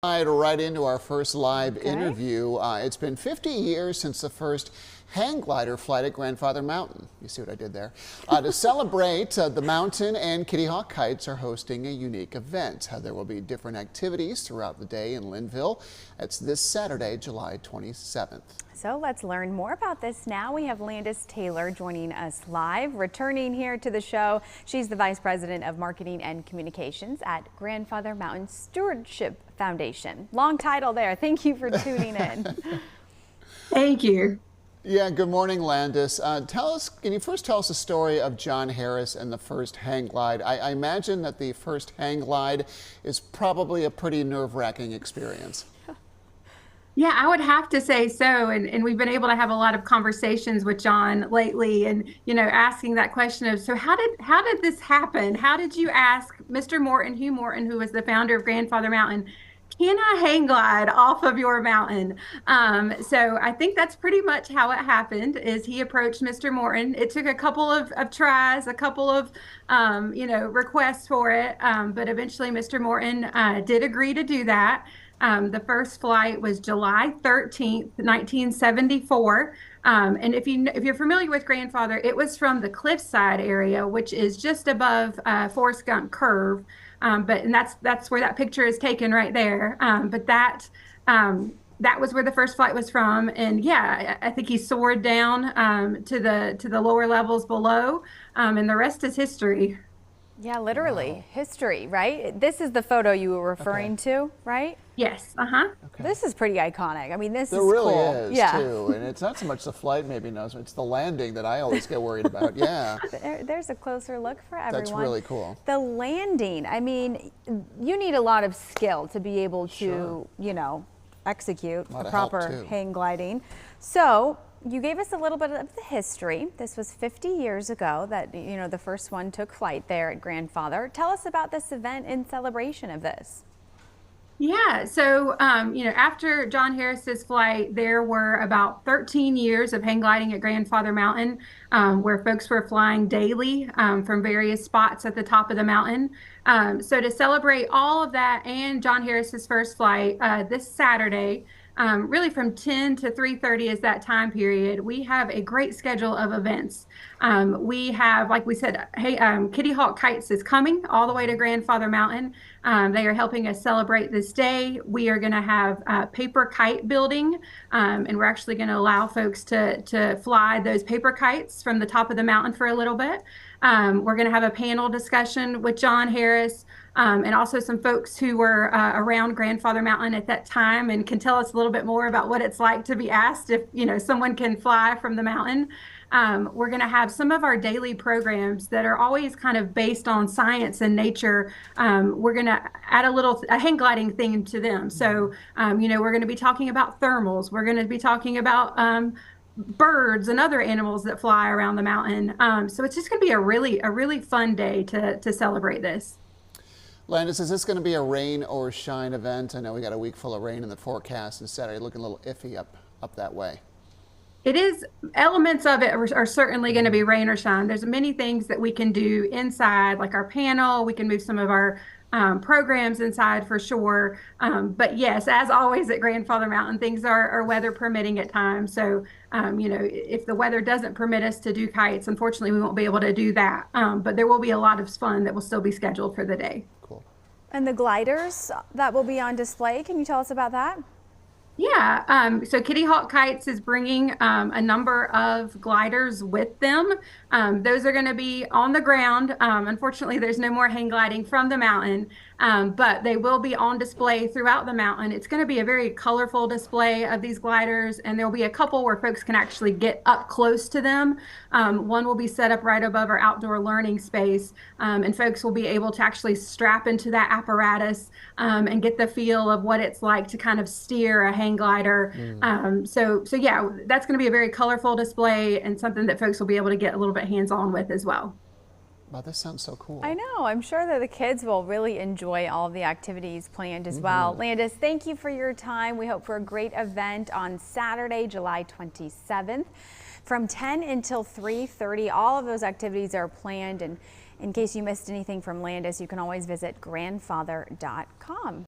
Right into our first live interview. It's been 50 years since the first hang glider flight at Grandfather Mountain. You see what I did there? To celebrate, the mountain and Kitty Hawk Kites are hosting a unique event. There will be different activities throughout the day in Linville. It's this Saturday, July 27th. So let's learn more about this now. We have Landis Taylor joining us live, returning here to the show. She's the Vice President of Marketing and Communications at Grandfather Mountain Stewardship Foundation. Long title there. Thank you for tuning in. Thank you. Yeah, good morning, Landis. Can you first tell us the story of John Harris and the first hang glide? I imagine that the first hang glide is probably a pretty nerve-wracking experience. Yeah, I would have to say so. And we've been able to have a lot of conversations with John lately and, asking that question of, so how did this happen? How did you ask Mr. Morton, Hugh Morton, who was the founder of Grandfather Mountain, can I hang glide off of your mountain? So I think that's pretty much how it happened, is he approached Mr. Morton. It took a couple of tries, a couple of, requests for it. But eventually Mr. Morton did agree to do that. The first flight was July 13th, 1974. And if you're familiar with Grandfather, it was from the Cliffside area, which is just above Forrest Gump Curve. And that's where that picture is taken right there. But that was where the first flight was from. And yeah, I think he soared down to the lower levels below, and the rest is history. Yeah, literally history, right? This is the photo you were referring to, right? Yes. Okay. This is pretty iconic. I mean, this is cool. It really is, too. And it's not so much the flight, maybe, no, it's the landing that I always get worried about. Yeah. There's a closer look for everyone. That's really cool. The landing, I mean, you need a lot of skill to be able to, execute a proper hang gliding. So you gave us a little bit of the history. This was 50 years ago that, the first one took flight there at Grandfather. Tell us about this event in celebration of this. Yeah, so, after John Harris's flight, there were about 13 years of hang gliding at Grandfather Mountain, where folks were flying daily from various spots at the top of the mountain. So to celebrate all of that and John Harris's first flight this Saturday, really from 10 to 3:30 is that time period, we have a great schedule of events. We have, like we said, Kitty Hawk Kites is coming all the way to Grandfather Mountain. They are helping us celebrate this day. We are going to have paper kite building, and we're actually going to allow folks to fly those paper kites from the top of the mountain for a little bit. We're going to have a panel discussion with John Harris, and also some folks who were around Grandfather Mountain at that time and can tell us a little bit more about what it's like to be asked if someone can fly from the mountain. We're going to have some of our daily programs that are always kind of based on science and nature. We're going to add a hang gliding theme to them. So, we're going to be talking about thermals. We're going to be talking about birds and other animals that fly around the mountain. So it's just going to be a really fun day to celebrate this. Landis, is this going to be a rain or shine event? I know we got a week full of rain in the forecast, and Saturday looking a little iffy up that way. It is. Elements of it are certainly going to be rain or shine. There's many things that we can do inside, like our panel. We can move some of our programs inside for sure. But yes, as always at Grandfather Mountain, things are weather permitting at times. So, if the weather doesn't permit us to do kites, unfortunately, we won't be able to do that. But there will be a lot of fun that will still be scheduled for the day. Cool. And the gliders that will be on display, can you tell us about that? Yeah, so Kitty Hawk Kites is bringing a number of gliders with them. Those are going to be on the ground. Unfortunately, there's no more hang gliding from the mountain, but they will be on display throughout the mountain. It's going to be a very colorful display of these gliders, and there'll be a couple where folks can actually get up close to them. One will be set up right above our outdoor learning space, and folks will be able to actually strap into that apparatus and get the feel of what it's like to kind of steer a hang glider. So yeah, that's going to be a very colorful display and something that folks will be able to get a little bit hands-on with as well. Wow, this sounds so cool. I know. I'm sure that the kids will really enjoy all of the activities planned as well. Landis, thank you for your time. We hope for a great event on Saturday, July 27th from 10 until 3:30. All of those activities are planned, and in case you missed anything from Landis, you can always visit grandfather.com.